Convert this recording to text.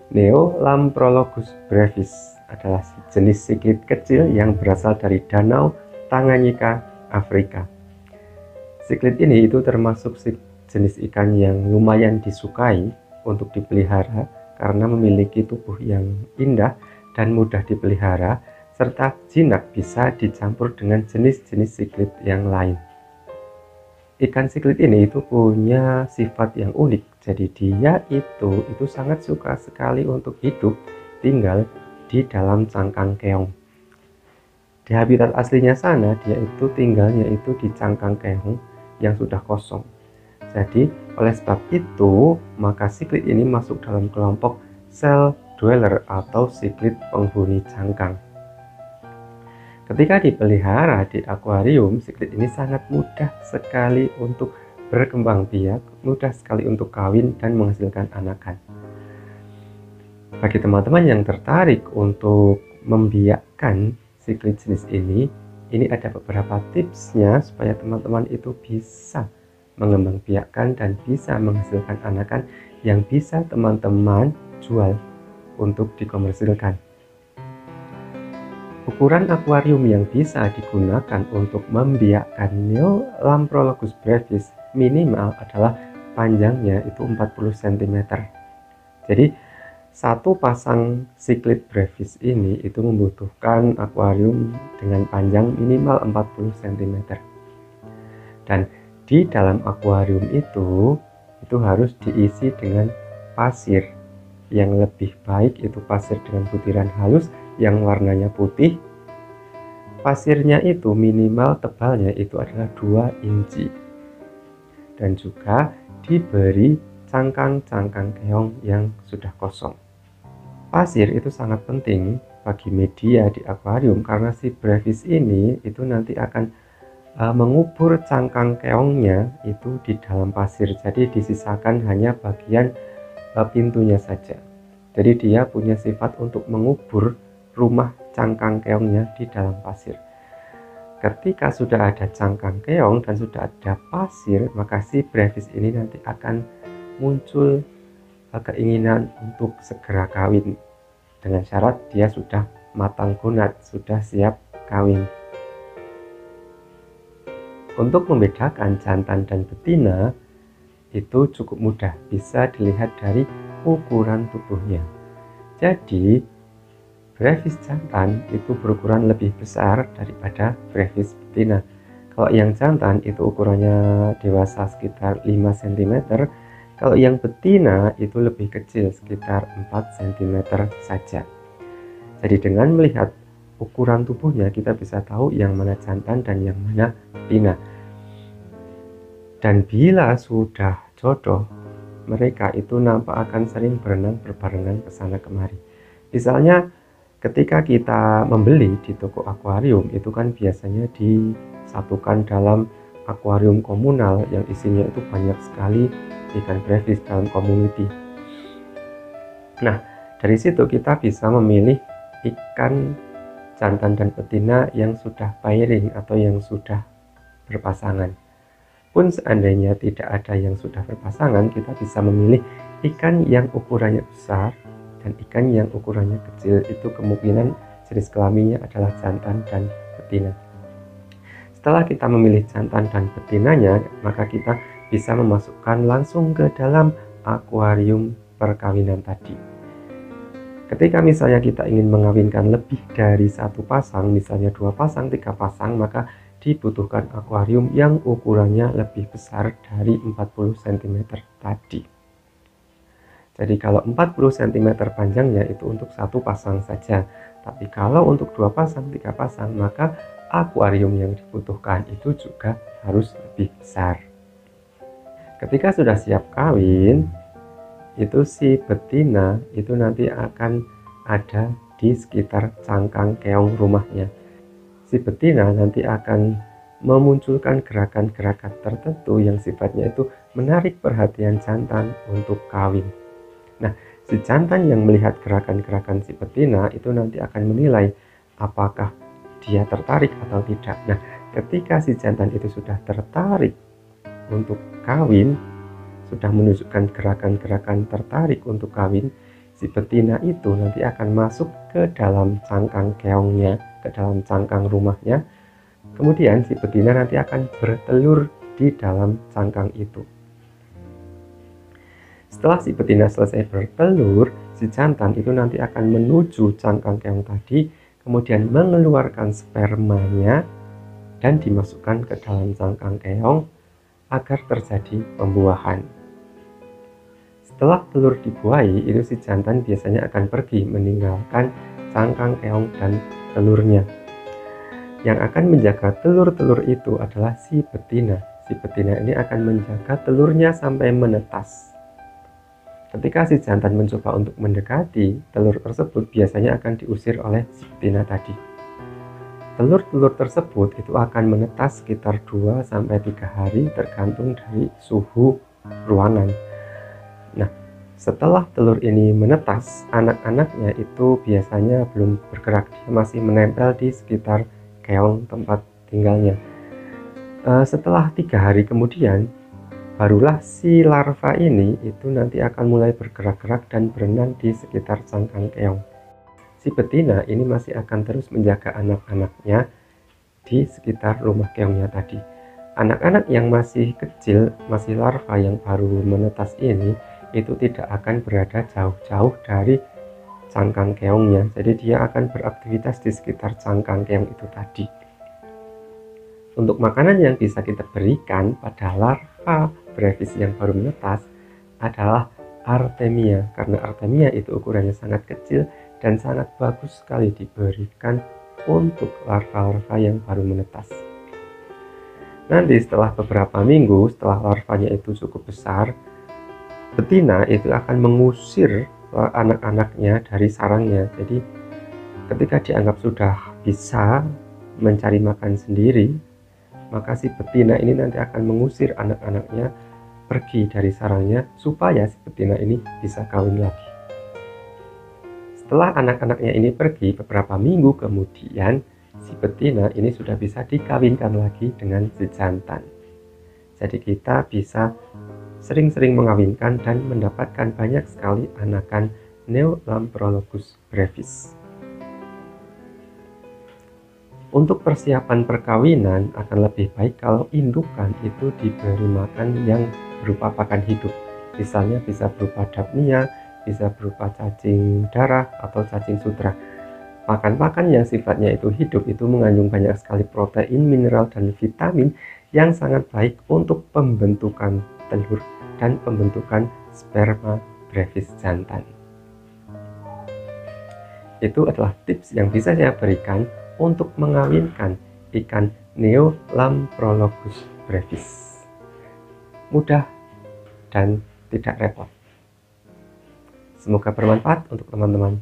Neolamprologus brevis adalah jenis siklit kecil yang berasal dari Danau Tanganyika, Afrika. Siklit ini itu termasuk jenis ikan yang lumayan disukai untuk dipelihara karena memiliki tubuh yang indah dan mudah dipelihara, serta jinak bisa dicampur dengan jenis-jenis siklit yang lain. Ikan siklit ini itu punya sifat yang unik, jadi dia itu sangat suka sekali untuk hidup tinggal di dalam cangkang keong. Di habitat aslinya sana, dia itu tinggalnya itu di cangkang keong yang sudah kosong. Jadi oleh sebab itu, maka siklit ini masuk dalam kelompok cell dweller atau siklit penghuni cangkang. Ketika dipelihara di akuarium, siklit ini sangat mudah sekali untuk berkembang biak, mudah sekali untuk kawin dan menghasilkan anakan. Bagi teman-teman yang tertarik untuk membiakkan siklit jenis ini ada beberapa tipsnya supaya teman-teman itu bisa mengembang biakkan dan bisa menghasilkan anakan yang bisa teman-teman jual untuk dikomersilkan. Ukuran akuarium yang bisa digunakan untuk membiakkan Neolamprologus brevis minimal adalah panjangnya itu 40 cm. Jadi satu pasang siklit brevis ini itu membutuhkan akuarium dengan panjang minimal 40 cm. Dan di dalam akuarium itu harus diisi dengan pasir yang lebih baik, itu pasir dengan butiran halus yang warnanya putih. Pasirnya itu minimal tebalnya itu adalah 2 inci. Dan juga diberi cangkang-cangkang keong yang sudah kosong. Pasir itu sangat penting bagi media di akuarium karena si brevis ini itu nanti akan mengubur cangkang keongnya itu di dalam pasir. Jadi disisakan hanya bagian pintunya saja. Jadi dia punya sifat untuk mengubur rumah cangkang keongnya di dalam pasir. Ketika sudah ada cangkang keong dan sudah ada pasir, maka si brevis ini nanti akan muncul keinginan untuk segera kawin dengan syarat dia sudah matang gonad, sudah siap kawin. Untuk membedakan jantan dan betina itu cukup mudah, bisa dilihat dari ukuran tubuhnya. Jadi brevis jantan itu berukuran lebih besar daripada brevis betina. Kalau yang jantan itu ukurannya dewasa sekitar 5 cm, kalau yang betina itu lebih kecil sekitar 4 cm saja. Jadi dengan melihat ukuran tubuhnya kita bisa tahu yang mana jantan dan yang mana betina. Dan bila sudah jodoh, mereka itu nampak akan sering berenang berbarengan ke sana kemari. Misalnya ketika kita membeli di toko akuarium itu kan biasanya disatukan dalam akuarium komunal yang isinya itu banyak sekali ikan brevis dalam community. Nah, dari situ kita bisa memilih ikan jantan dan betina yang sudah pairing atau yang sudah berpasangan. Pun seandainya tidak ada yang sudah berpasangan, kita bisa memilih ikan yang ukurannya besar dan ikan yang ukurannya kecil. Itu kemungkinan jenis kelaminnya adalah jantan dan betina. Setelah kita memilih jantan dan betinanya, maka kita bisa memasukkan langsung ke dalam akuarium perkawinan tadi. Ketika misalnya kita ingin mengawinkan lebih dari satu pasang, misalnya 2 pasang, 3 pasang, maka dibutuhkan akuarium yang ukurannya lebih besar dari 40 cm tadi. Jadi kalau 40 cm panjangnya itu untuk satu pasang saja. Tapi kalau untuk 2 pasang, 3 pasang, maka akuarium yang dibutuhkan itu juga harus lebih besar. Ketika sudah siap kawin, itu si betina itu nanti akan ada di sekitar cangkang keong rumahnya. Si betina nanti akan memunculkan gerakan-gerakan tertentu yang sifatnya itu menarik perhatian jantan untuk kawin. Nah, si jantan yang melihat gerakan-gerakan si betina itu nanti akan menilai apakah dia tertarik atau tidak. Nah, ketika si jantan itu sudah tertarik untuk kawin, sudah menunjukkan gerakan-gerakan tertarik untuk kawin, si betina itu nanti akan masuk ke dalam cangkang keongnya, ke dalam cangkang rumahnya. Kemudian si betina nanti akan bertelur di dalam cangkang itu. Setelah si betina selesai bertelur, si jantan itu nanti akan menuju cangkang keong tadi, kemudian mengeluarkan spermanya dan dimasukkan ke dalam cangkang keong agar terjadi pembuahan. Setelah telur dibuahi, itu si jantan biasanya akan pergi meninggalkan cangkang keong dan telurnya. Yang akan menjaga telur-telur itu adalah si betina. Si betina ini akan menjaga telurnya sampai menetas. Ketika si jantan mencoba untuk mendekati telur tersebut, biasanya akan diusir oleh si betina tadi. Telur-telur tersebut itu akan menetas sekitar 2-3 hari tergantung dari suhu ruangan. Nah, setelah telur ini menetas, anak-anaknya itu biasanya belum bergerak, dia masih menempel di sekitar keong tempat tinggalnya. Setelah 3 hari kemudian, barulah si larva ini itu nanti akan mulai bergerak-gerak dan berenang di sekitar cangkang keong. Si betina ini masih akan terus menjaga anak-anaknya di sekitar rumah keongnya tadi. Anak-anak yang masih kecil, masih larva yang baru menetas ini, itu tidak akan berada jauh-jauh dari cangkang keongnya. Jadi dia akan beraktivitas di sekitar cangkang keong itu tadi. Untuk makanan yang bisa kita berikan pada larva brevis yang baru menetas adalah Artemia, karena Artemia itu ukurannya sangat kecil dan sangat bagus sekali diberikan untuk larva-larva yang baru menetas. Nanti setelah beberapa minggu, setelah larvanya itu cukup besar, betina itu akan mengusir anak-anaknya dari sarangnya. Jadi ketika dianggap sudah bisa mencari makan sendiri, maka si betina ini nanti akan mengusir anak-anaknya pergi dari sarangnya supaya si betina ini bisa kawin lagi. Setelah anak-anaknya ini pergi, beberapa minggu kemudian si betina ini sudah bisa dikawinkan lagi dengan si jantan. Jadi kita bisa sering-sering mengawinkan dan mendapatkan banyak sekali anakan Neolamprologus brevis. Untuk persiapan perkawinan akan lebih baik kalau indukan itu diberi makan yang berupa pakan hidup. Misalnya bisa berupa dapnia, bisa berupa cacing darah atau cacing sutra. Pakan-pakan yang sifatnya itu hidup itu mengandung banyak sekali protein, mineral, dan vitamin yang sangat baik untuk pembentukan telur dan pembentukan sperma brevis jantan. Itu adalah tips yang bisa saya berikan untuk mengawinkan ikan Neolamprologus brevis. Mudah dan tidak repot. Semoga bermanfaat untuk teman-teman.